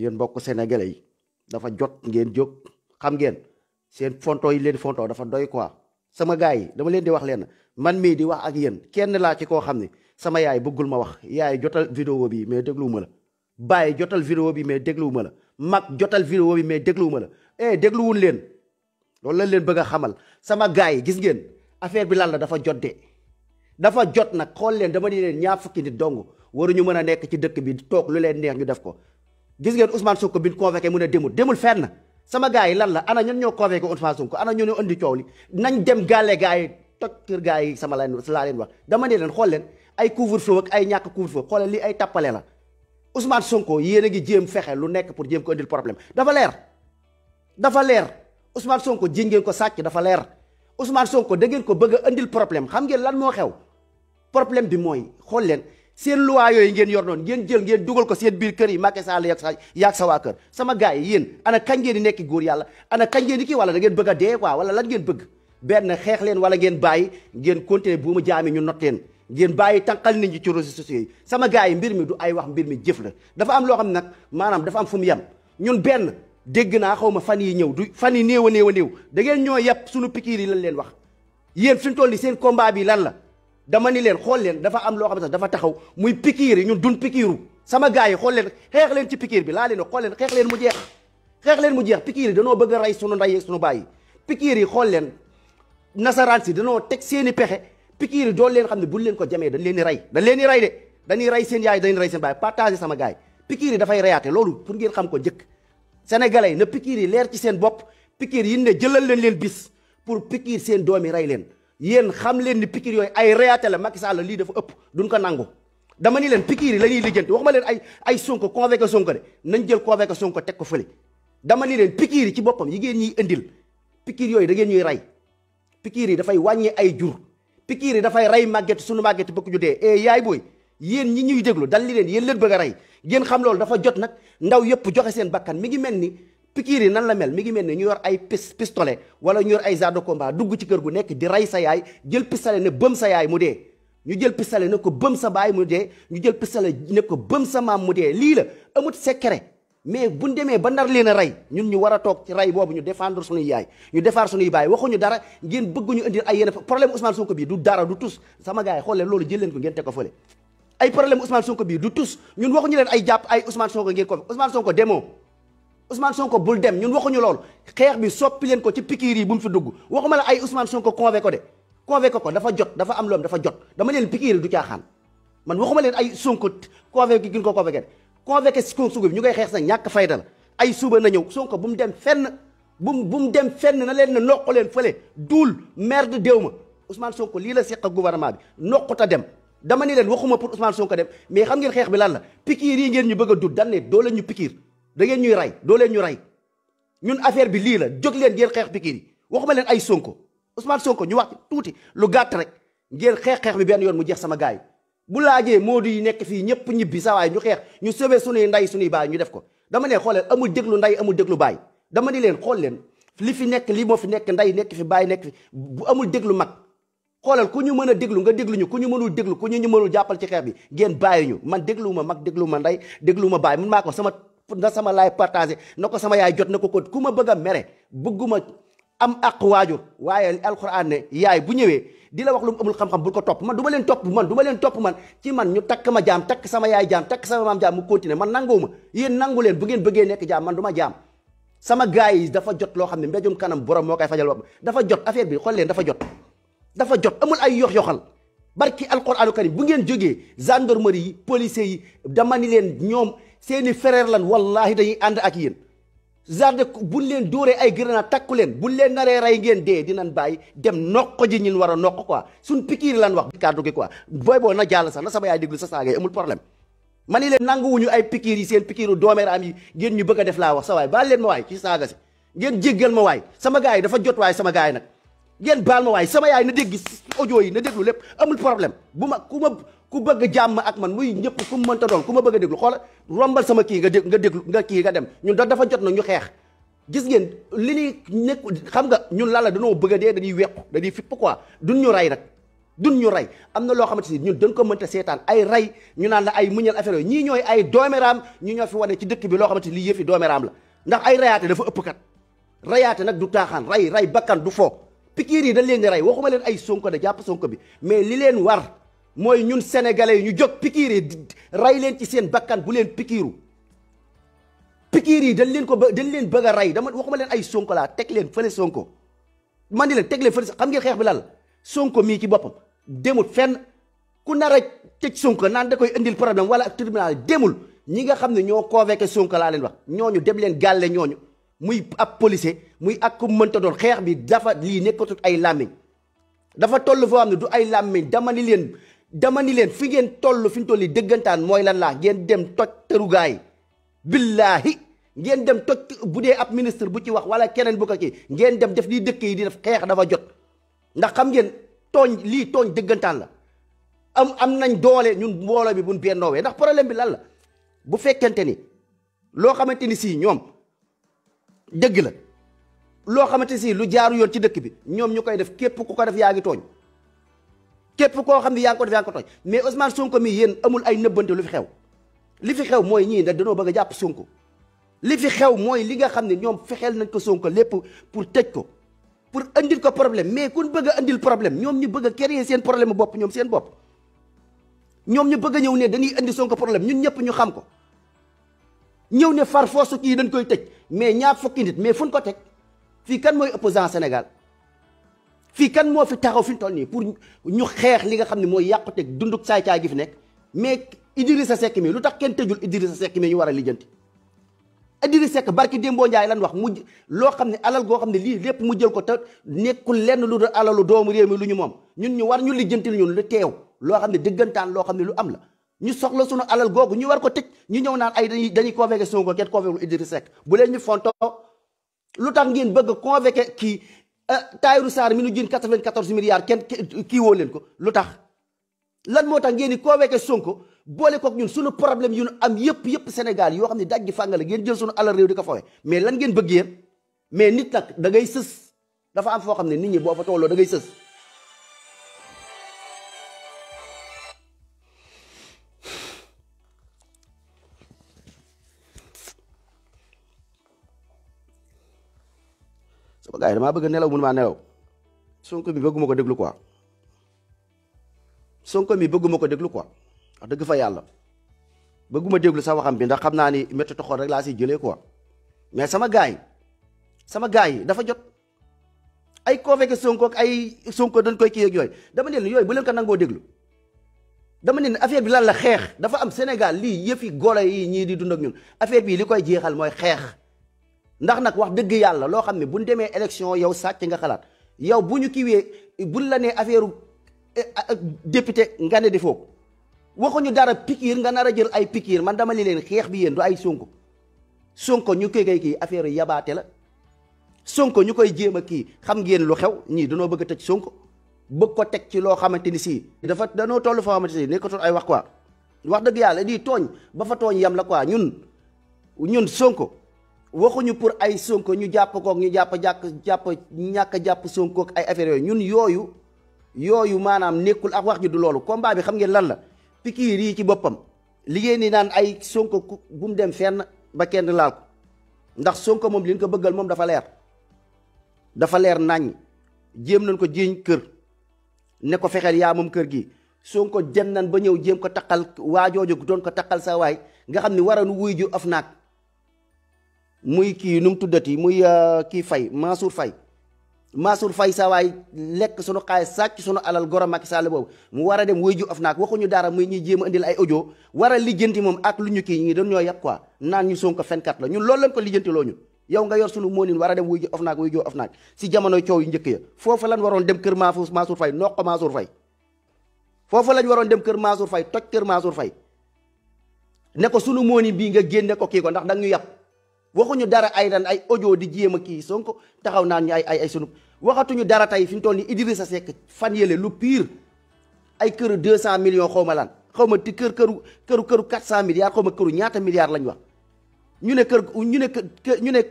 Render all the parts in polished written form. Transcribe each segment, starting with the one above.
yéen mbokk sénégalais yi dafa jot ngeen jóg xam ngeen seen fonto yi leen fonto dafa doy quoi sama gars yi dama leen di wax leen man mii di wax ak yéen kenn laa ci koo xam ne sama yaay bëggul ma wax yaay jotal vidéo bi mais dégluwuma la bàyyi jotal vidéo bi mais dégluwuma la mag jotal vidéo bi mais dégluwuma la dégluwul leen loolu lañ leen bëgg a xamal sama gars yi gis ngeen affaire bi lan la dafa jot de dafa jot nag xool leen dama di leen ñaar fukki nit dong waruñu mën a nekk ci dëkk bi toog lu leen neex ñu def ko gis ngeen Ousmane Sonko bi ñu convoqué mu ne demul fenn sama gars yi lan la ana ñun ñoo convoqué Ousmane Sonko ana ñu andi coow li nañ dem gàlle gars yi toj kër gars yi sama laa leen wax dama ne leen xool leen ay couvre-feu ak ay ñàkk couvre-feu xoolal li ay tappale la Ousmane Sonko yéen a ngi jéem fexe lu nekk pour jéem ko indil problème dafa leer Ousmane Sonko ji ngeen ko sàcc dafa leer Ousmane Sonko da ngeen ko bëgg a indil problème xam ngeen lan moo xew problème bi mooy xool leen seen loi yooyu ngeen yor noonu ngeen jël ngeen dugal ko seen biir kër yi Macky Sall yaag sa waa kër sama gars yi yéen ana kañ ngeen di nekk góor yàlla ana kañ ngeen di kii wala da ngeen bëgg a dee quoi wala lan ngeen bëgg benn xeex leen wala ngeen bàyyi ngeen continuer bu mu jaami ñu not leen ngeen bàyyi tànqal nit ñi ci réseaux sociaux yi sama gars yi mbir mi du ay wax mbir mi jëf la dafa am loo xam ne nag maanaam dafa am fu mu yem ñun benn dégg naa xaw ma fan yi ñëw du fan yi néew a néew da ngeen ñoo yàpp suñu pikiir yi lañ leen wax yéen fi mu toll nii seen combat bi lan la dama ni leen xool leen dafa am loo xam ne dafa taxaw muy pikiir yi ñun dun pikiiru sama gars yi xool leen xeex leen ci pikiir bi laa leen xool leen xeex leen mu jeex pikiir yi danoo bëgg a rey sunu ndey ak sunu baay yi pikiir yi xool leen nasaraan si danoo teg seeni pexe pikiir yi doon leen xam ne buñ leen ko jamee dañ leen di rey de dañuy rey seen yaay dañuy rey seen baay partagé sama gars yi pikiir yi dafay reyaate loolu pour ngeen xam ko njëkk sénégalais yi na pikiir yi leer ci seen bopp pikiir yi ne jëlal leen bis pour pikiir seen doomi rey leen yéen xam leen ni pikiir yooyu ay reyaate la Macky Sall lii dafa ëpp duñ ko nangu dama ni leen pikiir yi la ñuy lijjanti waxuma leen ay Sonko convoqué Sonko de nañ jël convoqué Sonko teg ko fële dama ni leen pikiir yi ci boppam yi ngeen ñuy indil pikiir yooyu da ngeen ñuy rey pikiir yi dafay wàññi ay jur pikiir yi dafay rey màgget suñu màgget bëgg ju dee yaay booy yéen ñi ñuy déglu dal li leen yéen leen bëgg a rey ngeen xam loolu dafa jot nag ndaw yëpp joxe seen bakkan mi ngi mel ni pikiir yi nan la mel mi ngi mel ni ñu yor ay pistolet wala ñu yor ay char de combat dugg ci kër gu nekk di rey sa yaay jël pistolet ne bëm sa yaay mu dee ñu jël pistolet ne ko bëm sa baay mu dee ñu jël pistolet ne ko bëm sa maam mu dee lii la amut secret mais buñ demee ba nar leen a rey ñun ñu war a toog ci rey boobu ñu défendre suñuy yaay ñu défendre suñuy baay waxuñu dara ngeen bëgguñu indil ay yenn problème Ousmane Sonko bii du dara du tus sama gars yi xool leen loolu jël leen ko ngeen teg ko fële ay problème Ousmane Sonko bii du tus ñun waxuñu leen ay jàpp ay Ousmane Sonko ngeen ko Ousmane Sonko demoo Ousmane Sonko bul dem ñun waxuñu loolu xeex bi soppi leen ko ci pikiir yi bu mu fi dugg waxuma la ay Ousmane Sonko convoqué ko de convoqué ko dafa jot dafa am loom dafa jot dama leen pikiir yi du caaxaan man waxuma leen ay Sonko convoqué gi ko convoqué convoqué Sonko bi ñu koy xeex sa ñàkk fayda la ay suba na ñëw Sonko bu mu dem fenn bu mu dem fenn na leen ne noq leen fële duul merde déew ma Ousmane Sonko lii la seq ak gouvernement bi noquta dem dama ni leen waxuma pour Ousmane Sonko dem mais xam ngeen xeex bi lan la pikiir yi ngeen ñu bëgg a dut dan ne doo leen ñu pikiir da ngeen ñuy rey doo leen ñu rey ñun affaire bi lii la jóg leen ngeen xeex pikiir yi waxuma leen ay Sonko Ousmane Sonko ñu wax tuuti lu gàtt rek ngeen xeex bi benn yoon mu jeex sama gars yi bu laajee Modou yi nekk fii ñëpp ñibbi sa waay ñu xeex ñu sauvé suñuy ndey suñuy baay ñu def ko dama ne xool leen amul déglu ndey amul déglu baay dama ni leen xool leen li fi nekk li moo fi nekk ndey nekk fi baay nekk fi bu amul déglu mag xoolal ku ñu mën a déglu nga déglu ñu ku ñu mënul déglu ku ñu mënul jàppal ci xeex bi ngeen bàyyi ñu man déglu ma mag déglu ma ndey déglu ma baay mun maa ko sama laay partagé na ko sama yaay jot na ko ku ma bëgg a mere bëgguma am ak waajur waaye alxuraan ne yaay bu ñëwee di la wax lu mu amul xam-xam bul ko topp man du ma leen topp man ci man ñu takk ma jaam takk sama yaay jaam takk sama maam jaam mu continuer man nanguwuma yéen nangu leen bu ngeen bëggee nekk jaam man du ma jaam sama gars yi dafa jot loo xam ne mbéjum kanam borom moo koy fajal bopp dafa jot affaire bi xool leen dafa jot amul ay yox-yoxal barki alquranu karim bu ngeen jógee gendarmerie yi policiers yi dama ni leen ñoom seeni frère lan wallahi dañuy ànd ak yéen gendarme buñ leen dóoree ay grenade takku leen buñ leen naree rey ngeen dee dinañ bàyyi dem noq ji ñun war a noq quoi suñ pikiir lan wax kàddu gi quoi booy boo na jàll sax na sama yaay déglu sa saaga yi amul problème ma ni leen nanguwuñu ay pikiir yi seen pikiiru doomeeraam yi ngeen ñu bëgg a def laa wax sa waay baal leen ma waay ci saaga si ngeen jéggal ma waay sama gars yi dafa jot waay sama gars yi nag ngeen baal ma waay sama yaay na dégg audio yi na déglu lépp amul problème ku bëgg jàmm ak man muy ñëpp ku mu mënta doon ku ma bëgg a déglu xoola rombal sama kii nga déglu nga kii nga dem ñun dafa jot na ñu xeex gis ngeen li ñuy nekk xam nga ñun lan la dañoo bëgg a dee dañuy wequ dañuy fipp quoi duñ ñu rey nag dun ñu rey am na loo xamante ni ñun dañ ko mënta seetaan ay rey ñu naan la ay muñal affaire yooyu ñii ñooy ay doomeraam ñi ñoo fi wane ci dëkk bi loo xamante ni lii yëfi doomeraam la ndax ay reyaate dafa ëpp kat reyaate nag du taaxaan rey bakkan du fo pikiir yi dañ leen di rey waxuma leen ay sonko de jàpp sonko bi mais li leen war mooy ñun sénégalais yi ñu jóg pikiir yi rey leen ci seen bakkan bu leen pikiiru pikiir yi dañ leen bëgg a rey dama waxuma leen ay sonko laa teg leen fële sonko man di leen teg leen fële xam ngeen xeex bi lan la sonko mii ci boppam demul fenn ku nar a tëj sonko naan da koy indil problème wala ak tribunal demul ñi nga xam ne ñoo convoqué sonko laa leen wax ñooñu dem leen gàlle ñooñu muy ab policier muy ak ku mënta doon xeex bi dafa lii nekkatut ay làmmiñ dafa toll foo xam ne du ay làmmiñ dama ni leen fi ngeen toll fi ñu toll yi dëggantaan mooy lan laa ngeen dem toj tërugaa yi billaahi ngeen dem toj bu dee ab ministre bu ci wax wala keneen bu ko kii ngeen dem def lii dëkk yi di def xeex dafa jot ndax xam ngeen tooñ dëggantaan la am nañ doole ñun mbooloo bi buñ bennoowee ndax problème bi lan la bu fekkente ni loo xamante ni si ñoom dëgg la loo xamante si lu jaaru yoon ci dëkk bi ñoom ñu koy def képp ku ko def yaa ngi tooñ képp koo xam ne yaa ngi ko def yaa ngi ko tooñ mais Ousmane Sonko mi yéen amul ay nëbbante lu fi xew li fi xew mooy ñii nag dañoo bëgg a jàpp Sonko li fi xew mooy li nga xam ne ñoom fexeel nañ ko Sonko lépp pour tëj ko pour andil ko problème mais kun bëgg a andil problème ñoom ñu bëgg a créer seen problème bopp ñoom seen bopp ñoom ñu bëgg a ñëw ne dañuy andi Sonko problème ñun ñëpp ñu xam ko ñëw ne far force kii dañ koy tëj mais ñaar fukki nit mais fu ñu ko teg fii kan mooy opposant Sénégal fii kan moo fi taxaw fi ñu toll nii pour ñu xeex li nga xam ne mooy yàquteg dunduk saay-caay gi fi nekk mais Idrissa Seck mi lu tax kenn tëjul Idrissa Seck mi ñu war a lijjanti Idrissa Seck barki Dembo Ndiaye lan wax mujj loo xam ne alal goo xam ne lii lépp mu jël ko te nekkul lenn lu dul alalu doomu réew mi lu ñu moom ñun ñu war ñu lijjanti ñun lu teew loo xam ne dëggantaan loo xam ne lu am la ñu soxla sunu alal googu ñu war ko tëj ñu ñëw naan ay dañuy convoqué Sonko kenn convoqué Idrissa Seck bu leen ñu fonto lu tax ngeen bëgg a convoqué kii Tahirou Sarr mi nu jën 94 milliards kenn kii woo leen ko lu tax lan moo tax ngeen di convoqué Sonko boole kook ñun sunu problème yu nu am yëpp Sénégal yoo xam ne daj gi fàngale ngeen jël sunu alal réew di ko foowe mais lan ngeen bëgg yéen mais nit nag da ngay sës dafa am foo xam ne nit ñi boo fa tolloo da ngay sës sama gars yi damaa bëgg nelaw mun maa nelaw Sonko mi bëgguma ko déglu quoi Sonko mi bëgguma ko déglu quoi wax dëgg fa yàlla bëgguma déglu sa waxam bi ndax xam naa ni métti toxoon rek laa siy jëlee quoi mais sama gars yi dafa jot ay convoqué Sonko ak ay Sonko dañ koy kii ak yooyu dama ne yooyu bu leen ko nangoo déglu dama ne affaire bi lan la xeex dafa am Sénégal lii yëfi golo yi ñii di dund ak ñun affaire bii li koy jeexal mooy xeex ndax nag wax dëgg yàlla loo xam ne buñ demee élection yow sàcc nga xalaat yow bu ñu kiiwee buñ la nee affaire député nga ne defoo waxuñu dara pikiir nga nar a jël ay pikiir man dama li leen xeex bi yéen du ay Sonko ñu koy kii affaire yabaate la Sonko ñu koy jéem a kii xam ngeen lu xew ñii danoo bëgg a tëj Sonko bëgg ko teg ci loo xamante ni si danoo toll foo xamante ni nekkatul ay wax quoi wax dëgg yàlla di tooñ ba fa tooñ yam la quoi ñun Sonko waxuñu pour ay Sonko ñu jàpp kook ñu ñàkk jàpp Sonko ak ay affaire yooyu ñun yooyu maanaam nekkul ak wax ji du loolu combat bi xam ngeen lan la pikiir yi ci boppam liggéey ni naan ay Sonko bu mu dem fenn ba kenn laal ko ndax Sonko moom li ñu ko bëggal moom dafa leer naññ jéem nañ ko jéeñ kër ne ko fexeel yaa moom kër gi Sonko dem nañ ba ñëw jéem ko taqal waajooju doon ko taqal sa waay nga xam ne waroon wuy ju of naag muy kii nu mu tuddati muy kii Faye Mansour Faye sa waay lekk sunu xaalis sàcc sunu alal goro Macky Sall boobu mu war a dem wuy ju of naag waxuñu dara muy ñuy jéem a indil ay audio war a lijjanti moom ak lu ñu kii ñi doon ñoo yàpp quoi naan ñu Sonko fenkat la ñun loolu lañ ko lijjanti loo ñun yow nga yor sunu moonin war a dem wuy ju of naag si jamonoy coow yu njëkk ya foofu lañ waroon dem kër Mansour Faye noq ko Mansour Faye foofu lañ waroon dem kër Mansour Faye toj kër Mansour Faye ne ko sunu moonin bii nga génne ko kii ko ndax danga ñu yàpp waxuñu dara ay ran ay audio di jéem a kii Sonko taxaw naan ñu ay sunu waxatuñu dara tey fi ñu toll ni Idrissa Seck fan yële lu pire ay këru 200 millions xaw ma lan xaw ma ti këru 400 milliards xaw ma këru ñaata milliards lañ wax ñu ne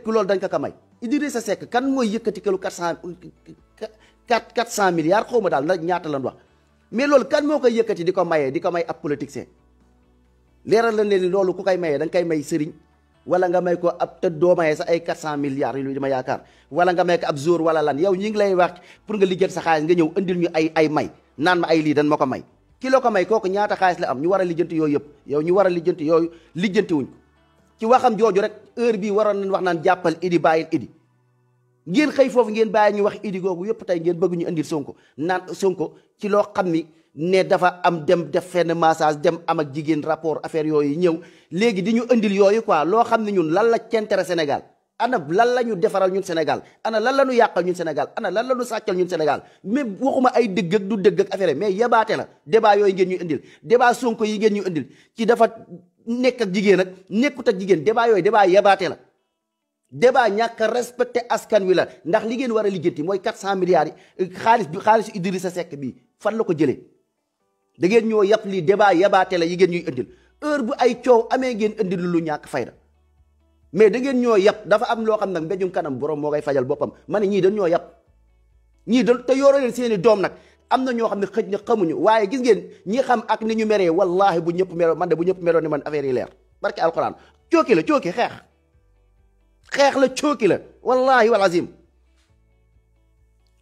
loolu dañ ko ka may Idrissa Seck kan mooy yëkkati këru 400 milliards xaw ma daal na ñaata lañ wax mais loolu kan moo koy yëkkati di ko mayee di ko may ab politicien leeral la leen loolu ku koy mayee da nga koy may sëriñ wala nga may ko ab te doo mayee sa ay 400 milliards yi lu dama yaakaar wala nga may ko ab jour wala lan yow ñi ngi lay wax pour nga lijjanti sa xaalis nga ñëw indil ñu ay may naan ma ay lii dan ma ko may ki la ko may kooku ñaata xaalis la am ñu war a lijjanti yooyu yëpp yow ñu war a lijjanti yooyu lijjanti wuñ ko ci waxam jooju rek heure bii waroon nañ wax naan jàppal Idi bàyyil Idi ngeen xëy foofu ngeen bàyyi ñu wax Idi googu yëpp tey ngeen bëgg ñu indil Sonko naan Sonko ci loo xam ni ne dafa am dem def fenn massage dem am ak jigéen rapport affaire yooyu ñëw léegi di ñu indil yooyu quoi loo xam ne ñun lan la centre Sénégal ana lan la ñu defaral ñun Sénégal ana lan la ñu yàqal ñun Sénégal ana lan la ñu sàccal ñun Sénégal même waxuma ay dëgg ak du dëgg ak affaire mais yabaate la débat yooyu ngeen ñu indil débat Sonko yi ngeen ñu indil ci dafa nekk ak jigéen ak nekkut ak jigéen débat yooyu débat yabaate la débat ñàkk respecté askan wi la ndax li ngeen war a lijjanti mooy 400 milliards yi xaalisu Idrissa Seck bii fan la ko jëlee da ngeen ñoo yàpp lii débat yabaate la yi ngeen ñuy indil heure bu ay coow amee ngeen indil lu ñàkk fayda mais da ngeen ñoo yàpp dafa am loo xam nag mbéjum kanam borom moo koy fajal boppam ma ne ñii dañ ñoo yàpp ñii dañ te yoro leen seeni doom nag am na ñoo xam ne xëj na xamuñu waaye gis ngeen ñi xam ak ni ñu meree wallahi bu ñëpp meroo man de bu ñëpp meroo ni man affaire yi leer barke alquran cooki la cooki xeex la cooki la wallahi wal azim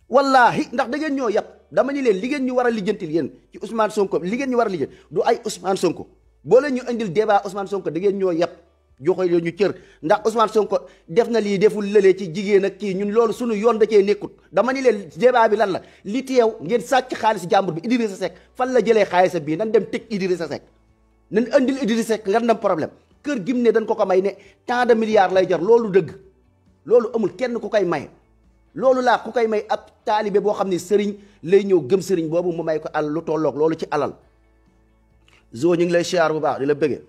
wallahi ndax da ngeen ñoo yàpp dama ni leen li ngeen ñu war a lijjantil yéen ci Ousmane Sonko li ngeen ñu war a lijjanti du ay Ousmane Sonko boo leen ñu indil débat Ousmane Sonko da ngeen ñoo yàpp joxe leen ñu cër ndax Ousmane Sonko def na lii deful lëlee ci jigéen ak kii ñun loolu suñu yoon da cee nekkut dama ni leen débat bi lan la li teew ngeen sàcc xaalis jàmbur bi Idrissa Seck fan la jëlee xaalis bii nan dem tëj Idrissa Seck nan indil Idrissa Seck nga dem problème kër gim ne dañ ko may ne tant de milliards lay jar loolu dëgg loolu amul kenn ku koy may loolu laa ku koy may ab taalibe boo xam ne sëriñ lay ñëw gëm sëriñ boobu mu may ko al lu tolloog loolu ci alal zo ñu ngi lay siyaar bu baax di la bëggee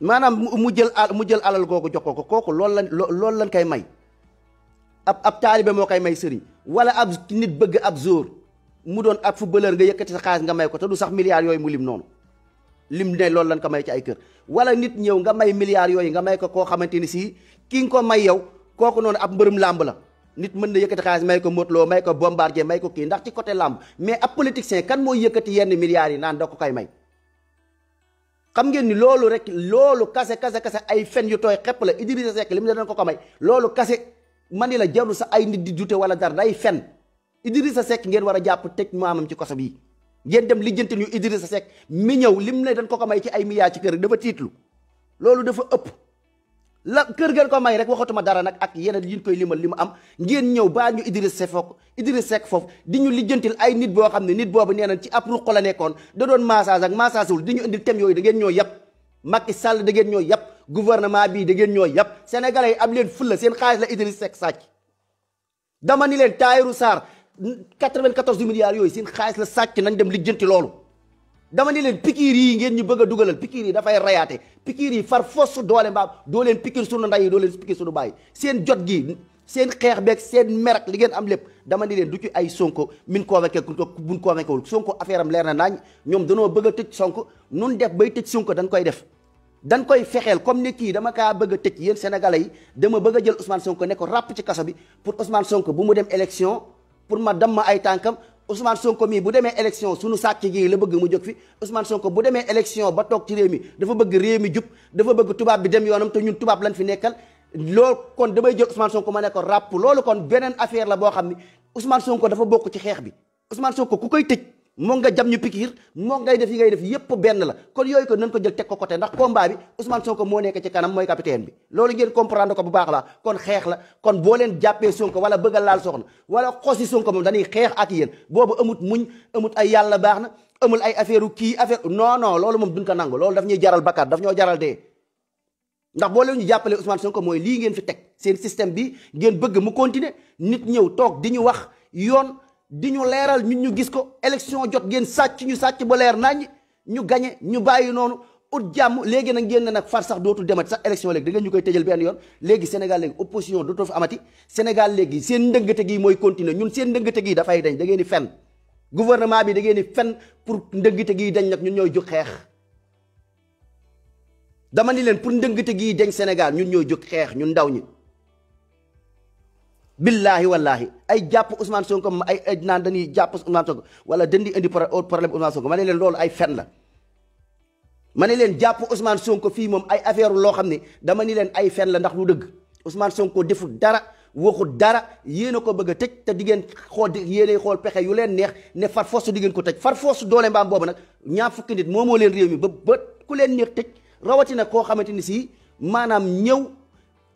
maanaam mu jël alal googu jox ko kooku loolu lañ koy may ab taalibe moo koy may sëriñ wala ab nit bëgg ab jour mu doon ab footballeur nga yëkkati sa xaalis nga may ko te du sax milliards yooyu mu lim noonu lim ne loolu lañ ko may ci ay kër wala nit ñëw nga may milliards yooyu nga may ko koo xamante ni si ki nga ko may yow kooku noonu ab mbërëm làmb la nit mën na yëkkati xaalis may ko Modou Lo may ko Bombardier may ko kii ndax ci côté làmb mais ab politicien kan mooy yëkkati yenn milliards yi naan da ko koy may xam ngeen ni loolu rek loolu kase ay fen yu tooy xepp la Idrissa Seck li mu ne dañ ko may loolu kase man ni la jarul sa ay nit di dute wala dara day fen Idrissa Seck ngeen war a jàpp tëj maamam ci koso bii ngeen dem lijjanti ñu Idrissa Seck mi ñëw lim ne dañ ko may ci ay milliards ci kër dafa tiitlu loolu dafa ëpp la kër ngeen ko may rek waxatuma dara nag ak yeneen yi ñu koy limal li mu am ngeen ñëw baa ñu Idrissa Seck foofu di ñu lijjantil ay nit boo xam ne nit boobu nee nañ ci ab ruq la nekkoon da doon massage ak massage wul di ñu indil thème yooyu da ngeen ñoo yàpp Macky Sall da ngeen ñoo yàpp gouvernement bii da ngeen ñoo yàpp sénégalais yi am leen fulla seen xaalis la Idrissa Seck sàcc dama ni leen Tahirou Sarr 94 milliards yooyu seen xaalis la sàcc nañ dem lijjanti loolu dama ni leen pikiir yi ngeen ñu bëgg a dugalal pikiir yi dafay rayaate pikiir yi far fos doole mbaam doo leen pikiir sunu nday yi doo leen pikiir sunu bàyyi seen jot gi seen xeex beeg seen merak li ngeen am lépp dama ni leen du ci ay Sonko min convaincu buñ convaincu wul Sonko affaire am leer na naañ ñoom danoo bëgg a tëj Sonko nun def bay tëj Sonko dañ koy def dañ koy fexeel comme ne kii dama kaa bëgg a tëj yéen sénégalais yi dama bëgg a jël Ousmane Sonko ne ko ràpp ci kaso bi pour Ousmane Sonko bu mu dem élection pour ma damm ay tànkam Ousmane Sonko mii bu demee élection suñu sàcc gi la bëgg mu jóg fi Ousmane Sonko bu demee élection ba toog ci réew mi dafa bëgg réew mi jub dafa bëgg tubaab bi dem yoonam te ñun tubaab lañ fi nekkal loolu kon damay jël Ousmane Sonko ma ne ko ràpp loolu kon beneen affaire la boo xam ni Ousmane Sonko dafa bokk ci xeex bi Ousmane Sonko ku koy tëj moo nga jam ñu pikiir moo ngay def yi ngay def yépp benn la kon yooyu ko nañ ko jël teg ko côté ndax combat bi Ousmane Sonko moo nekk ci kanam mooy capitaine bi loolu ngeen comprendre ko bu baax la kon xeex la kon boo leen jàppee Sonko wala bëgg a laal soxna wala xosi Sonko moom dañuy xeex ak yéen boobu amut muñ amut ay yàlla baax na amul ay affaire kii affaire non loolu moom duñ ko nangu loolu daf ñuy jaral bakkaat daf ñoo jaral dee ndax boo leen ñu jàppalee Ousmane Sonko mooy lii ngeen fi teg seen système bi ngeen bëgg mu continuer nit ñëw toog di ñu wax yoon di ñu leeral ñun ñu gis ko élection jot ngeen ñu sàcc ba leer nañ ñu gañe ñu bàyyi noonu ut jàmm léegi nag ngeen ne nag far sax dootul demati sax élection léegi da ngeen ñu koy tëjal benn yoon léegi Sénégal léegi opposition dootoo fi amati Sénégal léegi seen ndëngate gi mooy continuer ñun seen ndëngate gi dafay dañ da ngeen di fen gouvernement bi da ngeen di fen pour ndëngate gi dañ nag ñun ñooy jóg xeex dama ni leen pour ndëngate gi dañ Sénégal ñun ñooy jóg xeex ñun ndaw ñi billahi wallahi ay jàpp Ousmane Sonko ay naan dañuy jàpp Ousmane Sonko wala dañuy indi problème Ousmane Sonko ma ne leen loolu ay fen la. ma ne leen jàpp Ousmane Sonko fii moom ay affaire loo xam ne dama ni leen ay fen la ndax lu dëgg Ousmane Sonko deful dara waxul dara yéen a ko bëgg a tëj te di ngeen xool yéenay xool pexe yu leen neex ne far force di ngeen ko tëj far force doole mbaam boobu nag ñaar fukki nit moo leen réew mi ba ku leen neex tëj rawatina koo xamante ni si maanaam ñëw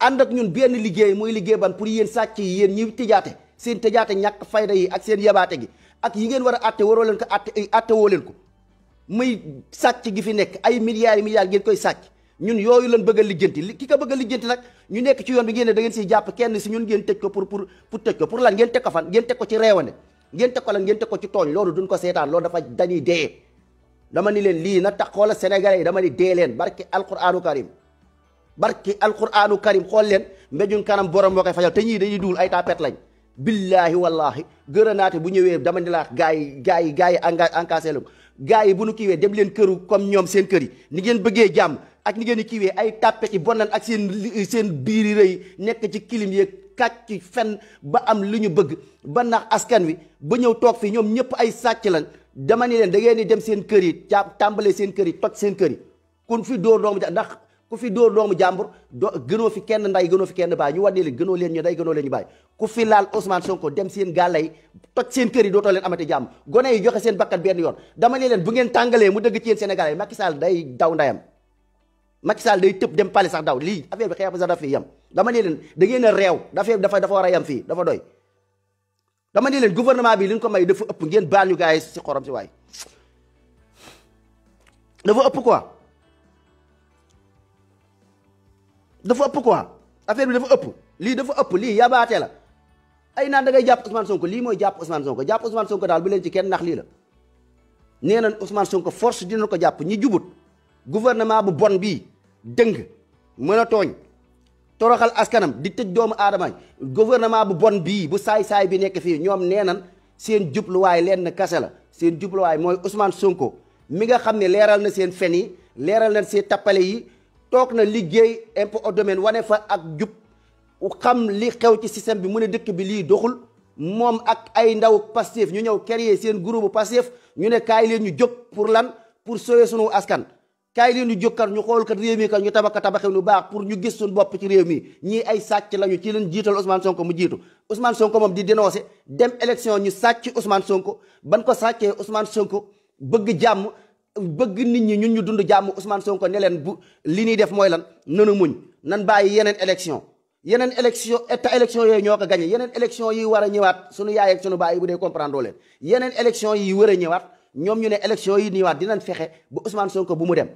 ànd ak ñun benn liggéey muy liggéey ban pour yéen sàcc yi yéen ñi tëjaate seen tëjaate ñàkk fayda yi ak seen yabaate gi ak yi ngeen war a atte waroo leen ko atte woo leen ko muy sàcc gi fi nekk ay milliards ngeen koy sàcc ñun yooyu lañ bëgg a lijjanti ki ko bëgg a lijjanti nag ñu nekk ci yoon bi ngeen ne da ngeen siy jàpp kenn si ñun ngeen tëj ko pour tëj ko pour lan ngeen teg ko fan ngeen teg ko ci reewande ngeen teg ko lan ngeen teg ko ci tooñ loolu duñ ko seetaan loolu dafa dañuy dee dama ni leen lii na tax xoola sénégalais yi dama ni dee leen barki alquranu karim xool leen mbéjum kanam borom moo koy fajal te ñii dañuy duul ay tapet lañ billahi wallahi gërënaate bu ñëwee dama ni laa gaa yi engagé la ko gaa yi bu nu kiiwee dem leen këru comme ñoom seen kër yi ni ngeen bëggee jàmm ak ni ngeen di kiiwee ay tapet yi bon lan ak seen biiri rëy nekk ci kilim yeeg kàcc fen ba am lu ñu bëgg ba nax askan wi ba ñëw toog fii ñoom ñëpp ay sàcc lañ dama ni leen da ngeen di dem seen kër yi tàmbalee seen kër yi toj seen kër yi kun fi dóor doomu ndax ku fi dóor doomu jàmbur gënoo fi kenn nday gënoo fi kenn baay ñu wadee leen gënoo leen ñu nday gënoo leen ñu baay ku fi laal Ousmane Sonko dem seen gàllay toj seen kër yi dootoo leen amati jàmm gone yi joxe seen bakkat benn yoon dama ne leen bu ngeen tàngalee mu dëgg ci yéen Sénégalais Macky Sall day daw ndayam Macky Sall day tëb dem pale sax daw lii affaire bi xeex bi sax dafa fi yam dama ne leen da ngeen a réew dafa war a yam fii dafa doy dama ne leen gouvernement bi li ñu ko may dafa ëpp ngeen baal ñu gars yi si xorom si waay dafa ëpp quoi affaire bi dafa ëpp lii dafa ëpp lii yabaate la ay naan da ngay jàpp Ousmane Sonko lii mooy jàpp Ousmane Sonko daal bu leen ci kenn nax lii la nee nañ Ousmane Sonko force dina ko jàpp ñi jubut gouvernement bu bon bii dëng mën a tooñ toroxal askanam di tëj doomu aadama gouvernement bu bon bii bu saay-saay bi nekk fii ñoom nee nañ seen jubluwaay lenn kase la seen jubluwaay mooy Ousmane Sonko mi nga xam ne leeral na seen fen yi leeral na seen tappale yi toog na liggéey impôt au domaine wane fa ak jub xam li xew ci système bi mu ne dëkk bi lii doxul moom ak ay ndaw Pastef ñu ñëw créer seen groupe Pastef ñu ne kaay leen ñu jóg pour lan pour sauver sunu askan kaay leen ñu jóg kat ñu xool kat réew mi kat ñu tabaxee lu baax pour ñu gis suñu bopp ci réew mi ñii ay sàcc lañu ci leen jiital Ousmane Sonko mu jiitu Ousmane Sonko moom di dénoncé dem élection ñu sàcc Ousmane Sonko ban ko sàccee Ousmane Sonko bëgg jàmm bëgg nit ñi ñun ñu dund jàmm Ousmane Sonko ne leen bu li ñuy def mooy lan nanu muñ nan bàyyi yeneen élection état élection yooyu ñoo ko gagné yeneen élection yi war a ñëwaat suñu yaay ak suñu baay yi bu dee comprendre leen yeneen élection yi war a ñëwaat ñoom ñu ne élection yi ñëwaat dinañ fexe ba Ousmane Sonko bu mu dem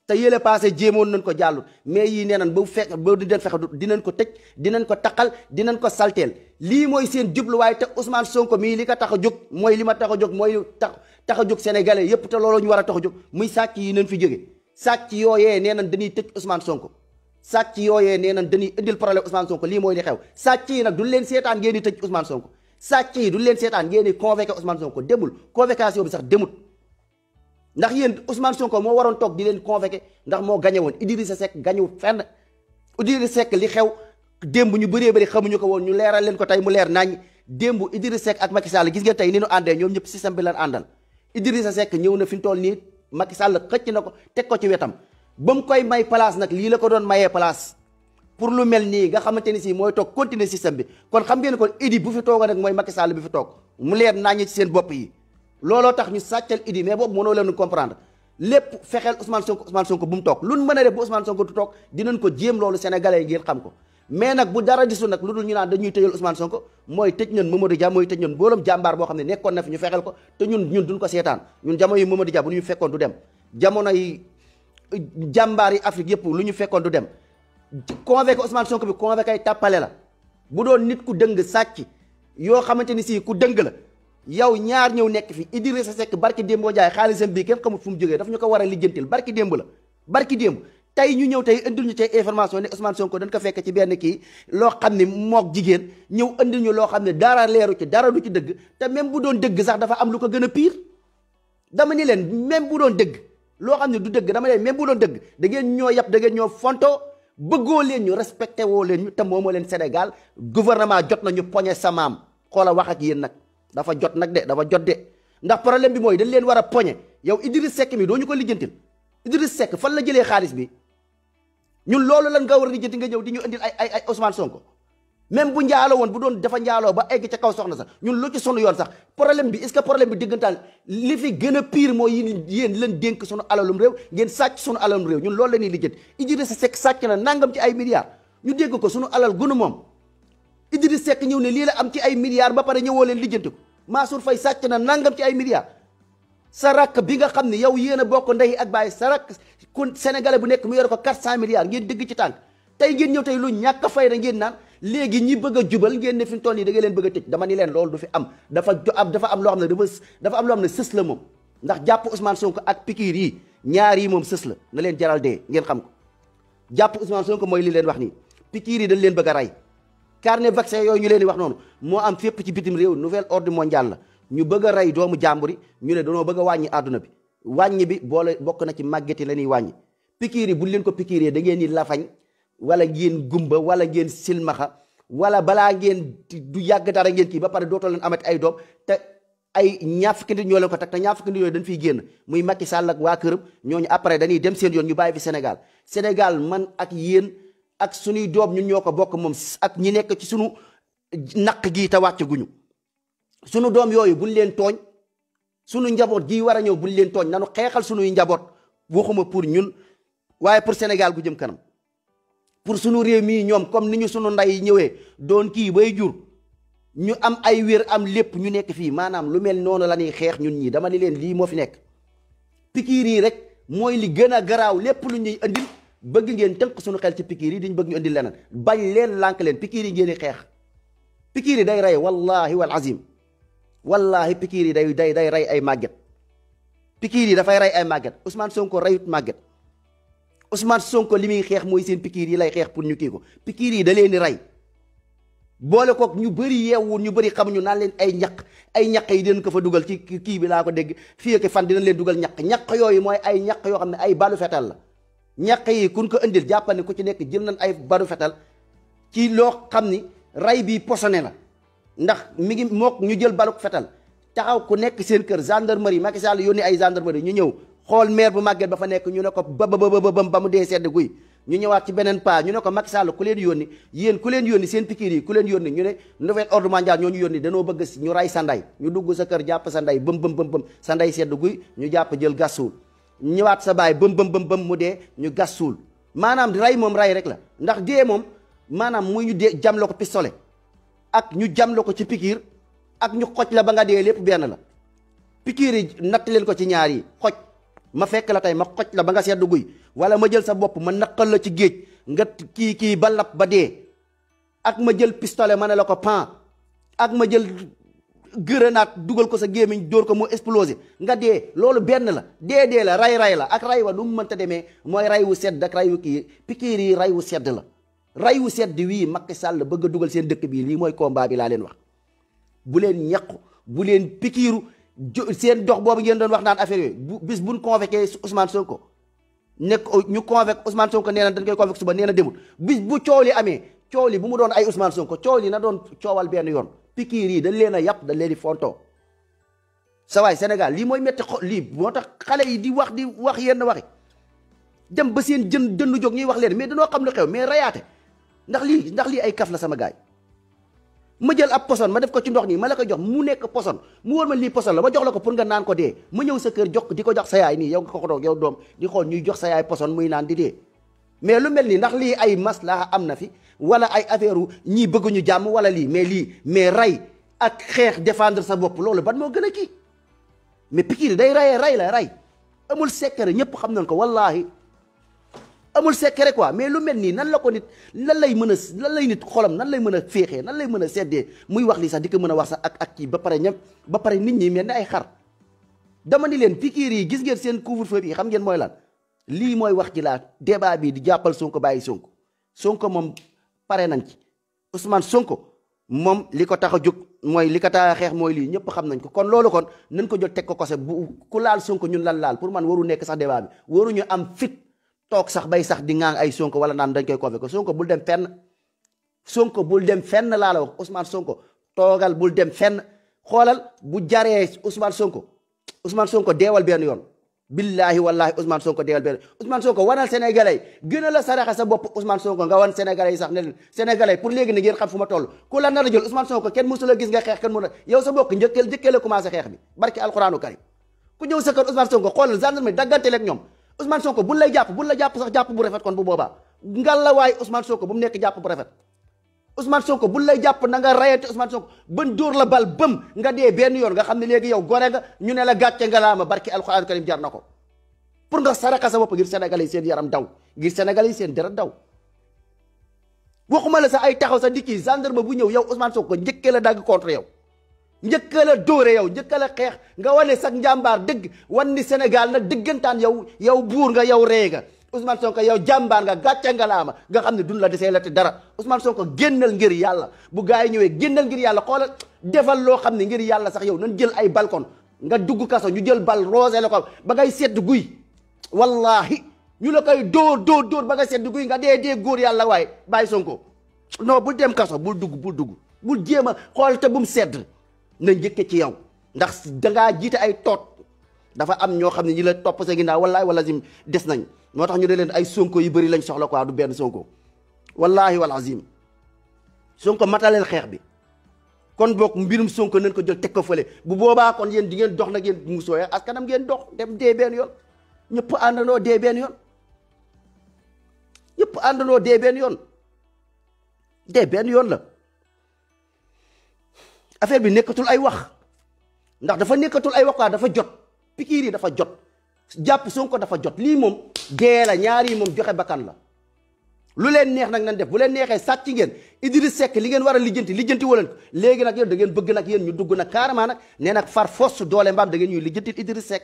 te yële passé jéemoon nañ ko jàllut mais yii nee nañ ba di den fexe dinañ ko tëj dinañ ko taqal dinañ ko salteel lii mooy seen jubluwaay te Ousmane Sonko mii li ko tax a jóg mooy li ma tax a jóg mooy tax a jóg sénégalais yépp te loolu ñu war a tax a jóg muy sàcc yi nañ fi jóge sàcc yooyee nee nañ dañuy tëj Ousmane Sonko sàcc yooyee nee nañ dañuy indil problème Ousmane Sonko lii mooy li xew sàcc yi nag duñ leen seetaan ngeen di tëj Ousmane Sonko sàcc yi duñ leen seetaan ngeen di convoqué Ousmane Sonko demul convocation bi sax demut ndax yéen Ousmane Sonko moo waroon toog di leen convoqué ndax moo gañe woon Idrissa Seck gañewul fenn Idrissa Seck li xew démb ñu bëree bëri xamuñu ko woon ñu leeral leen ko tey mu leer nañ démb Idrissa Seck ak Macky Sall gis ngeen tey ni ñu àndee ñoom ñëpp système bi lan àndal Idrissa Seck ñëw na fi mu toll nii Macky Sall xëcc na ko teg ko ci wetam ba mu koy may place nag lii la ko doon mayee place pour lu mel nii nga xamante ni si mooy toog continuer système bi kon xam ngeen kon Idi bu fi tooga nag mooy Macky Sall bi fi toog mu leer nañ ci seen bopp yi looloo tax ñu sàccal Idi mais boobu mënoo leen comprendre lépp fexeel Ousmane Sonko bu mu toog lu mën a def bu Ousmane Sonko du toog dinañ ko jéem loolu sénégalais yi ngeen xam ko mais nag bu dara gisul nag lu dul ñu naan dañuy tëjal Ousmane Sonko mooy tëj ñun Mamadou Dia mooy tëj ñun mbooloom jàmbaar boo xam ne nekkoon na fi ñu fexeel ko te ñun duñ ko seetaan ñun jamono yi Mamadou Dia bu ñu fekkoon du dem jamono yi jàmbaar yi Afrique yëpp lu ñu fekkoon du dem convoqué Ousmane Sonko bi convoqué ay tàppale la bu doon nit ku dëng sàcc yoo xamante ni si ku dëng la yow ñaar ñëw nekk fi Idrissa Seck barki démb boo jaay xaalisam bii kenn xamut fu mu jógee daf ñu ko war a lijjantil barki démb la barki démb tey ñu ñëw tey indil ñu tey information ne Ousmane Sonko dañ ko fekk ci benn kii loo xam ne mook jigéen ñëw indil ñu loo xam ne dara leeru ci dara du ci dëgg te même bu doon dëgg sax dafa am lu ko gën a pire dama ni leen même bu doon dëgg loo xam ne du dëgg dama leen même bu doon dëgg da ngeen ñoo yàpp da ngeen ñoo fonto bëggoo leen ñu respecté woo leen ñu te moomoo leen Sénégal gouvernement jot nañu poñe sa maam xoola wax ak yéen nag dafa jot nag de dafa jot de ndax problème bi mooy dañ leen war a poñe yow Idriss Seck mi doo ñu ko lijjantil Idriss Seck fan la jëlee xaalis bi ñun loolu lan nga war a lijjanti nga ñëw di ñu indil ay Ousmane Sonko même bu njaaloo woon bu doon dafa njaaloo ba egg ca kaw soxna sax ñun lu ci sunu yoon sax problème bi est-ce que problème bi diggantaan li fi gën a pire mooy yéen leen dénk sunu alalum réew ngeen sàcc sunu alalum réew ñun loolu la ñuy lijjanti Idriss Seck sàcc na nangam ci ay milliards ñu dégg ko sunu alal gënu moom Idriss Seck ñëw ne lii la am ci ay milliards ba pare ñëwoo leen lijjanti ko Mansour Faye sàcc na nangam ci ay milliards sa rakk bi nga xam ne yow yéen a bokk ndey ak bàyyi sa rakk ku sénégalais bu nekk mu yore ko 400 milliards ngeen dégg ci tànk tey ngeen ñëw tey lu ñàkk a fayda ngeen naan léegi ñi bëgg a jubal ngeen ne fi mu toll nii da ngeen leen bëgg a tëj dama ni leen loolu du fi am dafa am loo xam ne dafa am loo xam ne sës la moom ndax jàpp Ousmane Sonko ak pikiir yi ñaar yi moom sës la na leen jaral dee ngeen xam ko jàpp Ousmane Sonko mooy li leen wax nii pikiir yi dañ leen bëgg a rey carnet vaccin yooyu ñu leen di wax noonu moo am fépp ci bitim réew nouvel ordre mondial la ñu bëgg a rey doomu jàmbur yi ñu ne danoo bëgg a wàññi àdduna bi wàññi bi boole bokk na ci màgget yi la ñuy wàññi pikiir yi buñ leen ko pikiiree da ngeen di lafañ wala ngeen gumba wala ngeen silmaxa wala balaa ngeen du yàgg dara ngeen kii ba pare dootoo leen amati ay doom te ay ñaar fukki nit ñoo leen ko teg te ñaar fukki nit yooyu dañ fiy génn muy Macky Sall ak waa këram ñooñu après dañuy dem seen yoon ñu bàyyi fi Sénégal man ak yéen ak suñuy doom ñun ñoo ko bokk moom ak ñi nekk ci suñu naq gii te wàcc guñu suñu doom yooyu buñ leen tooñ suñu njaboot gii war a ñëw buñ leen tooñ nanu xeexal suñuy njaboot waxuma pour ñun waaye pour Sénégal gu jëm kanam pour sunu réew mii ñoom comme ni ñu sunu nday ñëwee doon kii bay jur ñu am ay wér am lépp ñu nekk fii maanaam lu mel noonu la ñuy xeex ñun ñii dama ni leen lii moo fi nekk pikiir yi rek mooy li gën a garaaw lépp lu ñuy andil bëgg ngeen tënk suñu xel ci pikiir yi diñ bëgg ñu andil leneen bañ leen lànk leen pikiir yi ngeen di xeex pikiir yi day rey wallahi wal azim wallahi pikiir yi day rey ay màgget pikiir yi dafay rey ay màgget Ousmane Sonko reyut màgget Ousmane Sonko li muy xeex mooy seen pikiir yi lay xeex pour ñu kii ko pikiir yi da leen di rey boole kook ñu bëri yeewul ñu bëri xamuñu naan leen ay ñaq yi dinañ ko fa dugal ci kii bi laa ko dégg fii ak fan dinañ leen dugal ñaq yooyu mooy ay ñaq yoo xam ne ay balu fetal la ñaq yi kun ko indil jàppal ne ku ci nekk jël nañ ay balu fetal ci loo xam ni rey bi posone la ndax mi ngi mook ñu jël balu fetal taxaw ku nekk seen kër gendarmerie Macky Sall yónni ay gendarmerie ñu ñëw xool maire bu màgget ba fa nekk ñu ne ko ba mu dee sedd guy ñu ñëwaat ci beneen pas ñu ne ko Macky Sall ku leen yónni yéen ku leen yónni seen pikiir yi ku leen yónni ñu ne nouvel ordre mondial ñoo ñu yónni danoo bëgg ñu ray sa ndey ñu dugg sa kër jàpp sa ndey bëm sa ndey sedd guy ñu jàpp jël gas suul ñëwaat sa baay bëm mu dee ñu gas suul maanaam ray moom ray rek la ndax dee moom maanaam muy ñu dee jam la ko pistolet ak ñu jam la ko ci pikiir ak ñu xoj la ba nga dee lépp benn la pikiir yi natt leen ko ci ñaar yi xoj ma fekk la tey ma xoj la ba nga sedd guy wala ma jël sa bopp ma naqal la ci géej nga kii ba lap ba dee ak ma jël pistolet ma ne la ko pan ak ma jël grenade dugal ko sa gémmiñ dóor ko mu explosé nga dee loolu benn la dee la ray la ak ray wa nu mu mënta demee mooy ray wu sedd ak ray wu kii pikiir yi ray wu sedd la ray wu sedd wii Macky Sall bëgg a dugal seen dëkk bii lii mooy combat bi laa leen wax bu leen ñaqu bu leen pikiiru seen dox boobu ngeen doon wax naan affaire yooyu bis buñ convoqué Ousmane Sonko nekk ñu convoqué Ousmane Sonko nee na dañ koy convoqué suba nee na demul bis bu coow li amee coow li bu mu doon ay Ousmane Sonko coow li na doon coowal benn yoon pikiir yi dañ leen a yàpp dañ leen di fontoo sa waay Sénégal lii mooy métti lii moo tax xale yi di wax yenn waxi dem ba seen dënnu jóg ñuy wax leen mais dañoo xam lu xew mais rayaate ndax lii ay kaf la sama gaay ma jël ab poson ma def ko ci ndox nii ma la ko jox mu nekk poson mu wóor ma lii poson la ma jox la ko pour nga naan ko dee ma ñëw sa kër jox di ko jox sa yaay nii yow nga ko doog yow doom di xool ñuy jox sa yaay poson muy naan di dee mais lu mel nii ndax lii ay maslaha am na fi wala ay affaire ñii bëgguñu jàmm wala lii mais rey ak xeex défendre sa bopp loolu ban moo gën a kii mais pikiir day rey amul secret ñëpp xam nañ ko wallahi amul secret quoi mais lu mel nii nan la ko nit lan lay nit xolam nan lay mën a féexee nan lay mën a seddee muy wax lii sax di ko mën a wax sax ak kii ba pare nit ñi mel ni ay xar dama ni leen pikiir yi gis ngeen seen couvre-feu bi xam ngeen mooy lan lii mooy wax ji laa débat bi di jàppal Sonko bàyyi Sonko moom pare nañ ci Ousmane Sonko moom li ko tax a jóg mooy li ko tax a xeex mooy lii ñëpp xam nañ ko kon loolu kon nañ ko jël teg ko kose bu ku laal Sonko ñun lan laal pour man waru nekk sax débat bi waruñu am fit toog sax bay sax di ŋaang ay Sonko wala naan dañ koy convoqué Sonko bul dem fenn. Sonko bul dem fenn laa la wax Ousmane Sonko toogal bul dem fenn xoolal bu jaree Ousmane Sonko deewal benn yoon. billahi wallahi Ousmane Sonko deewal benn Ousmane Sonko wanal sénégalais gën a la saraxa sa bopp Ousmane Sonko nga wan sénégalais yi sax ne leen sénégalais pour léegi ne ngeen xam fu ma toll ku la nar a jël Ousmane Sonko kenn mësu la gis nga xeex kenn mën a yow sa bokk njëkkee la commencé xeex bi barki alxuraanu karim ku ñëw sa kër Ousmane Sonko xoolal gendarmerie daggante leeg ñoom Ousmane Sonko buñ lay jàpp buñ la jàpp sax jàpp bu rafet kon bu boobaa ngal la waay Ousmane Sonko bu mu nekk jàpp bu rafet Ousmane Sonko buñ lay jàpp na nga rayante Ousmane Sonko ban dóor la bal bëm nga dee benn yoon nga xam ne léegi yow gore nga ñu ne la gàcce nga laa ma barki alxuraanu karim jar na ko pour nga saraka sa bopp ngir sénégalais yi seen yaram daw ngir sénégalais yi seen deret daw waxuma la sax ay taxaw sa dikki gendarme bu ñëw yow Ousmane Sonko njëkkee la dagg contre yow njëkkee la dóore yow njëkkee la xeex nga wane sax njàmbaar dëgg wan ni Sénégal nag dëggantaan yow buur nga yow ree nga Ousmane Sonko yow jàmbaar nga gàcce nga laama nga xam ne duñ la desee la te dara Ousmane Sonko génnal ngir yàlla bu gaa yi ñëwee génnal ngir yàlla xoolal defal loo xam ne ngir yàlla sax yow nañ jël ay balcon nga dugg kaso ñu jël bal rosé la ko ba ngay sedd guy wallahi ñu la koy dóor ba nga sedd guy nga dee góor yàlla waaye bàyyi Sonko non bul dem kaso bul dugg bul jéem a xool te bu mu sedd na njëkke ci yow ndax dangaa jiite ay toot dafa am ñoo xam ne ñi la topp sa ginnaaw wallahi wala azim des nañ moo tax ñu ne leen ay Sonko yu bëri lañ soxla quoi du benn Sonko wallahi wal azim Sonko mataleel xeex bi kon boog mbirum Sonko nañ ko jël teg ko fële bu boobaa kon yéen di ngeen dox nag yéen musooyee askanam ngeen dox dem dee benn yoon ñëpp àndandoo dee benn yoon ñëpp àndandoo dee benn yoon la affaire bi nekkatul ay wax ndax dafa nekkatul ay wax quoi dafa jot pikiir yi dafa jot jàpp Sonko dafa jot lii moom dee la ñaar yi moom joxe bakkan la lu leen neex nag nan def bu leen neexee sàcc ngeen Idriss Seck li ngeen war a lijjanti waleen ko léegi nag yéen da ngeen bëgg nag yéen ñu dugg nag carrément nag nee nag far force doole mbaam da ngeen ñuy lijjanti Idriss Seck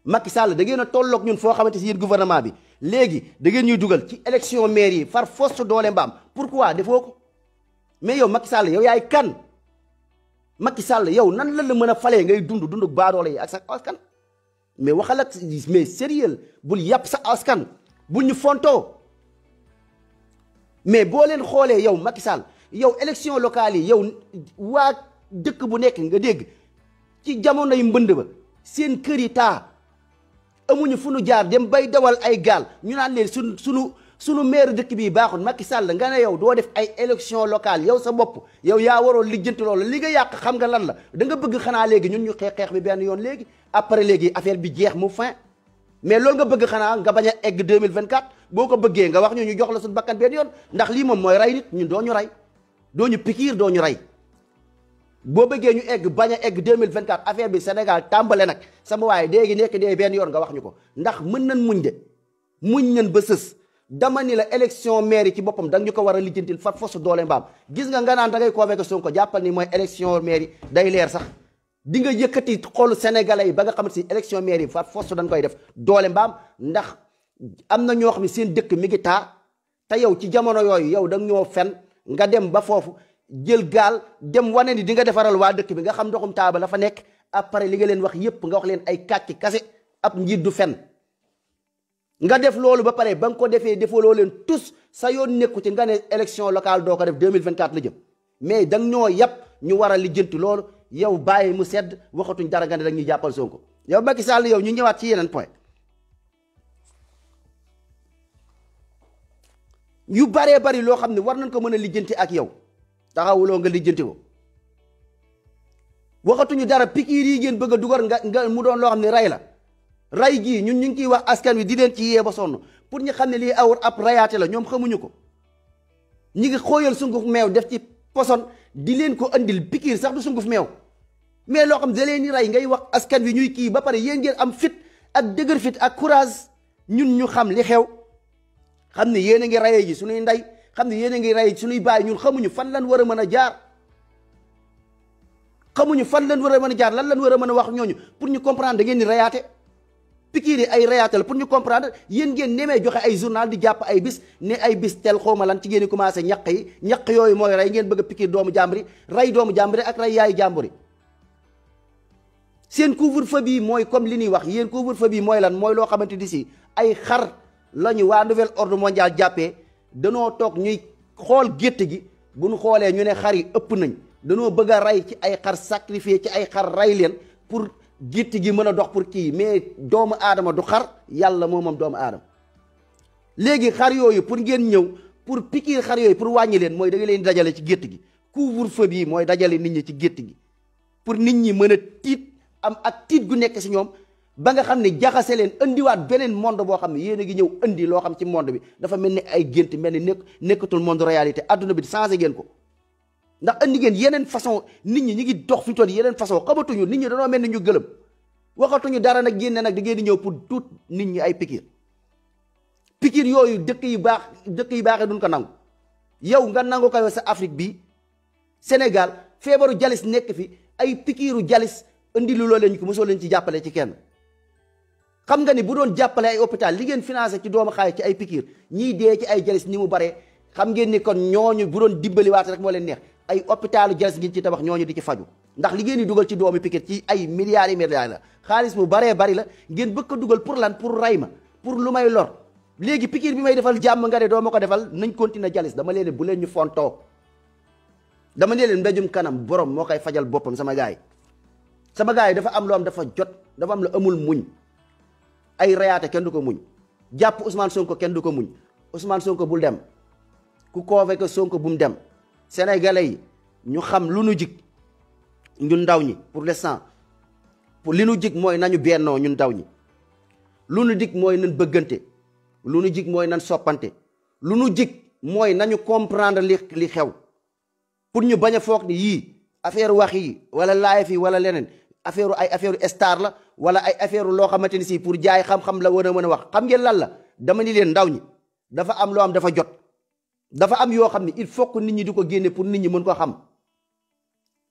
Macky Sall da ngeen a tolloog ñun foo xamante si yéen gouvernement bi léegi da ngeen ñuy dugal ci élection maire yi far force doole mbaam pourquoi defoo ko mais yow Macky Sall yow yaay kan Macky Sall yow nan la mën a falee ngay dund baadoole yi ak sa askan mais waxal ak mais sérieux bul yàpp sa askan bul ñu fontoo mais boo leen xoolee yow Macky Sall yow élection locale yi yow waa dëkk bu nekk nga dégg ci jamonoy mbënd ba seen kër yi taa amuñu fu nu jaar dem bay dawal ay gaal ñu naan leen sunu maire dëkk bii baaxul Macky Sall nga ne yow doo def ay élection locale yow sa bopp yow yaa waroon lijjanti loolu li nga yàq xam nga lan la da nga bëgg xanaa léegi ñun ñu xeex bi benn yoon léegi après léegi affaire bi jeex mu fin mais loolu nga bëgg xanaa nga bañ a egg 2024 boo ko bëggee nga wax ñu jox la suñu bakkan benn yoon ndax lii moom mooy rey nit ñun doo ñu rey doo ñu pikiir doo ñu rey boo bëggee ñu egg bañ a egg 2024 affaire bi Sénégal tàmbale nag sama waaye léegi nekk dee benn yoon nga wax ñu ko ndax mën nañ muñ nañ ba sës dama ni la élection maire yi ci boppam da nga ñu ko war a lijjantil far fosu doole mbaam gis nga naan da ngay convoqué Sonko jàppal ni mooy élection maire yi day leer sax di nga yëkkati xolu sénégalais yi ba nga xamante si élection maire yi far fosu dañ koy def doole mbaam ndax am na ñoo xam ne seen dëkk mi ngi taa te yow ci jamono yooyu yow da nga ñoo fen nga dem ba foofu jël gaal dem wane ni di nga defaral waa dëkk bi nga xam ndoxum taaba la fa nekk après li nga leen wax yépp nga wax leen ay kàcc kase ab njiit du fen nga def loolu ba pare ba nga ko defee defaloo leen tous sa yoon nekku ci nga ne élection locale doo ko def 2024 la jëm mais da nga ñoo yàpp ñu war a lijjanti loolu yow bàyyi mu sedd waxatuñ dara nga ne da ñuy jàppal Sonko yow Macky Sall yow ñu ñëwaat ci yeneen point yu baree bari loo xam ne war nañ ko mën a lijjanti ak yow taxawuloo nga lijjanti ko waxatuñu dara pikiir yi ngeen bëgg a dugal nga mu doon loo xam ne rey la ray gii ñun ñu ngi ciy wax askan wi di leen ci yee ba sonn pour ñu xam ne lii awur ab rayaate la ñoom xamuñu ko ñi ngi xooyal sunguf meew def ci poson di leen ko andil pikiir sax du sunguf meew mais loo xam da leen di rey ngay wax askan wi ñuy kii ba pare yéen ngeen am fit ak dëgër fit ak courage ñun ñu xam li xew xam ne yéen a ngi rayee ji suñuy ndey xam ne yéen a ngi rayee ji suñuy baay ñun xamuñu fan lan war a mën a jaar xamuñu fan lan war a mën a jaar lan lan war a mën a wax ñooñu pour ñu comprendre da ngeen di rayaate pikiir yi ay rayaatal pour ñu comprendre yéen ngeen nemee joxe ay journal di jàpp ay bis ne ay bis tel xawma lan ci ngeen di commencé ñaq yooyu mooy rey ngeen bëgg a pikiir doomu jàmbur yi rey doomu jàmbur yi ak rey yaayu jàmbur yi seen couvre-feu bi mooy comme li ñuy wax yéen couvre-feu bi mooy lan mooy loo xamante ni si ay xar la ñu waa nouvel ordre mondial jàppee danoo toog ñuy xool gétt gi bu ñu xoolee ñu ne xar yi ëpp nañ danoo bëgg a rey ci ay xar sacrifier ci ay xar rey leen pour gétt gi mën a dox pour kii mais doomu aadama du xar yàlla moom doomu aadama. léegi xar yooyu pour ngeen ñëw pour pikiir xar yooyu pour wàññi leen mooy da nga leen dajale ci gétt gi couvre-feu bi mooy dajale nit ñi ci gétt gi pour nit ñi mën a tiit am ak tiit gu nekk si ñoom ba nga xam ne jaxase leen indiwaat beneen monde boo xam ne yéen a ngi ñëw indi loo xam ci monde bi dafa mel ni ay gént mel ni nekkatul monde réalité adduna bi changé ngeen ko ndax andi ngeen yeneen façon nit ñi ngi dox fi ñu toll yeneen façon xamatuñu nit ñi dañoo mel ni ñu gëlëm waxatuñu dara nag génne nag da ngeen di ñëw pour tuut nit ñi ay pikiir yooyu dëkk yi baaxee duñ ko nangu yow nga nangu ko sa Afrique bi Sénégal feebaru jalis nekk fi ay pikiiru jalis indi lu loo leen ko mosoo leen ci jàppale ci kenn xam nga ni bu doon jàppale ay hôpital li ngeen financé ci doomu xaay ci ay pikiir ñiy dee ci ay jalis ni mu baree xam ngeen ni kon ñooñu bu doon dimbaliwaat rek moo leen neex ay hôpitalu jalis ngeen ci tabax ñooñu di ci faju ndax li ngeen di dugal ci doomu pikiir ci ay milliards yi milliards la xaalis bu baree bari la ngeen bëgg ko dugal pour lan pour ray ma pour lu may lor léegi pikiir bi may defal jàmm nga ne doo ma ko defal nañ continuer jalis dama leen bu leen ñu fontoo dama ne leen mbéjum kanam borom moo koy fajal boppam sama gars yi dafa am lu am dafa jot dafa am lu amul muñ ay reyaate kenn du ko muñ jàpp Ousmane Sonko kenn du ko muñ Ousmane Sonko bul dem ku convoqué Sonko bu mu dem sénégalais yi ñu xam lu nu jig ñun ndaw ñi pour l'instant pour li nu jig mooy nañu bennoo ñun ndaw ñi lu nu jig mooy nañ bëggante lu nu jig mooy nan soppante lu nu jig mooy nañu comprendre li xew pour ñu bañ a foog ni yii affaire wax yi wala live yi wala leneen affaire star la wala ay affaire loo xamante ni si pour jaay xam-xam la war a mën a wax xam ngeen lan la dama ni leen ndaw ñi dafa am loo am dafa jot dafa am yoo xam ne il faut que nit ñi di ko génne pour nit ñi mën ko xam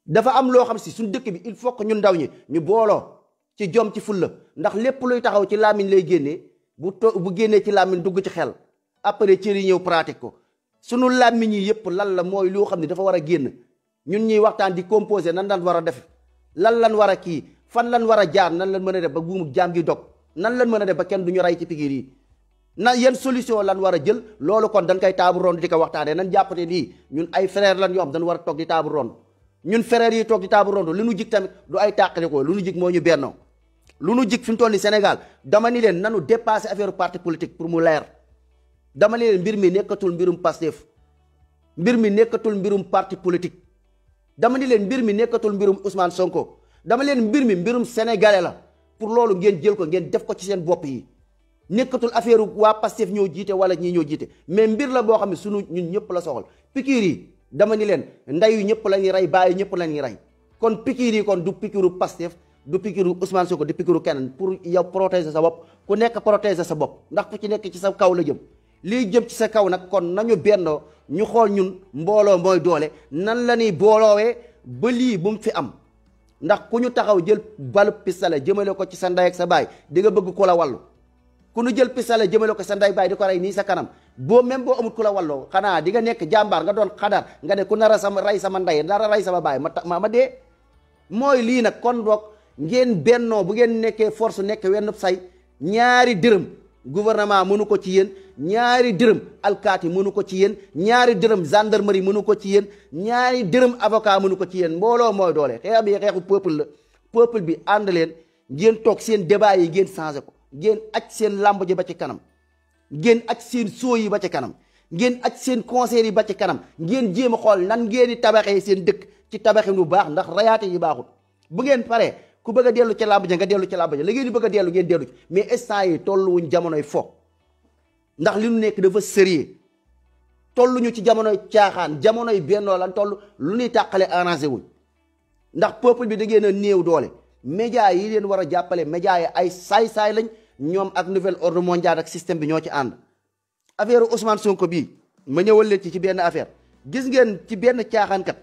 dafa am loo xam si suñ dëkk bi il faut que ñun ndaw ñi ñu booloo ci jom ci fulla ndax lépp luy taxaw ci làmmiñ lay génnee bu génnee ci làmmiñ dugg ci xel après cër yi ñëw pratique ko sunu làmmiñ yi yëpp lan la mooy loo xam ne dafa war a génn ñun ñuy waxtaan di composé nan lan war a def lan lan war a kii fan lan war a jaar nan lan mën a def ba buumu jaam gi dog nan lan mën a def ba kenn du ñu rey ci pikiir yi na yan solution lan war a jël loolu kon dañ koy taabu ronde di ko waxtaanee nan jàppate nii ñun ay frère lan yoo xam dañ war a toog di taabu ronde ñun frère yi toog di taabu ronde lu nu jig tamit du ay tàqale ko lu nu jig moo ñu bennoo lu nu jig fi mu toll ni Sénégal dama ni leen nanu dépassé affaire parti politique pour mu leer dama ni leen mbir mi nekkatul mbirum Pastef mbir mi nekkatul mbirum parti politique dama ni leen mbir mi nekkatul mbirum Ousmane Sonko dama leen mbir mi mbirum sénégalais la pour loolu ngeen jël ko ngeen def ko ci seen bopp yi nekkatul affaire waa Pastef ñoo jiite wala ñii ñoo jiite mais mbir la boo xam ne sunu ñun ñëpp la soxal pikiir yi dama ni leen ndeyu ñëpp la ñuy rey bàyyi ñëpp la ñuy rey kon pikiir yi kon du pikiiru Pastef du pikiiru Ousmane Sonko du pikiiru keneen pour yow protéger sa bopp ku nekk protéger sa bopp ndax ku ci nekk ci sa kaw la jëm liy jëm ci sa kaw nag kon nañu bennoo ñu xool ñun mbooloo mooy doole nan la ñuy booloowee ba lii bu mu fi am ndax ku ñu taxaw jël balu pistolet jëmale ko ci sa ndey ak sa baay di nga bëgg ku la wallu ku ñu jël pistolet jëmale ko sa ndey baay di ko rey nii sa kanam boo même boo amut ku la walloo xanaa di nga nekk jàmbaar nga doon xadar nga ne ku nar a sama rey sama ndey nar a rey sama baay ma dee mooy lii nag kon boog ngeen bennoo bu ngeen nekkee force nekk wenn say ñaari dërëm gouvernement mënu ko ci yéen ñaari dërëm alkaati mënu ko ci yéen ñaari dërëm gendarmerie mënu ko ci yéen ñaari dërëm avocat mënu ko ci yéen mbooloo mooy doole xeex bi xeexu peuple la peuple bi ànd leen ngeen toog seen débat yi ngeen changé ko ngeen aj seen làmb ji ba ci kanam ngeen aj seen soo yi ba ci kanam ngeen aj seen concert yi ba ci kanam ngeen jéem a xool nan ngeen di tabaxee seen dëkk ci tabaxin bu baax ndax rayaate yi baaxul bu ngeen paree ku bëgg a dellu ca làmb ja nga dellu ca làmb ja la ngeen di bëgg a dellu ngeen dellu ci mais instant yi tolluwuñ jamonoy fo ndax li nu nekk dafa sérieux tolluñu ci jamonoy caaxaan jamonoy bennoo lan toll lu ñuy tàqale arrangé wuñ ndax peuple bi da ngeen a néew doole média yi leen war a jàppale média yi ay saay-saay lañ ñoom ak nouvel ordre mondial ak système bi ñoo ci ànd affaire Ousmane Sonko bii ma ñëwal leen ci benn affaire gis ngeen ci benn caaxaankat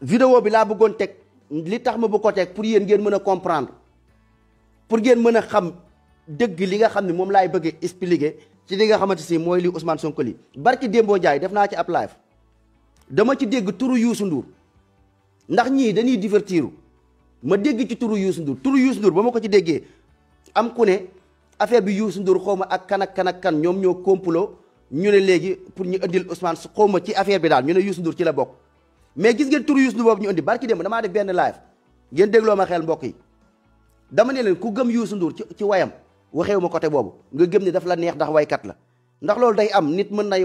vidéo bi laa bëggoon teg li tax ma bëgg ko teg pour yéen ngeen mën a comprendre pour ngeen mën a xam dëgg li nga xam ne moom laay bëgg expliquer ci li nga xamante si mooy li Ousmane Sonko li barki Dembo Ndiaye def naa ci ab live dama ci dégg turu Youssou Ndour ndax ñii dañuy divertiru ma dégg ci turu Youssou Ndour ba ma ko ci déggee am ku ne affaire bi Youssou Ndour xaw ma ak kan ak kan ñoom ñoo complot ñu ne léegi pour ñu indil Ousmane xaw ma ci affaire bi daal ñu ne Youssou Ndour ci la bokk. mais gis ngeen turu Youssou Ndour boobu ñu indi barki dem damaa def benn live ngeen dégloo ma xel mbokk yi dama ne leen ku gëm Youssou Ndour ci wayam waxeewu ma côté boobu nga gëm ni daf la neex ndax waykat la ndax loolu day am nit mën nay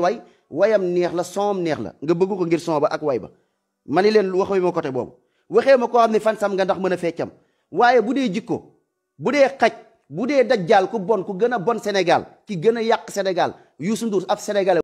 wayam neex la sonam neex la nga bëgg ko ngir son ba ak way ba ma ni leen waxeewu ma côté boobu waxee ma koo xam ne fan sam nga ndax mën a feccam waaye bu dee jikko bu dee xaj bu dee dajjaal ku bon ku gën a bon Sénégal ki gën a yàq Sénégal Youssou Ndour ab sénégalais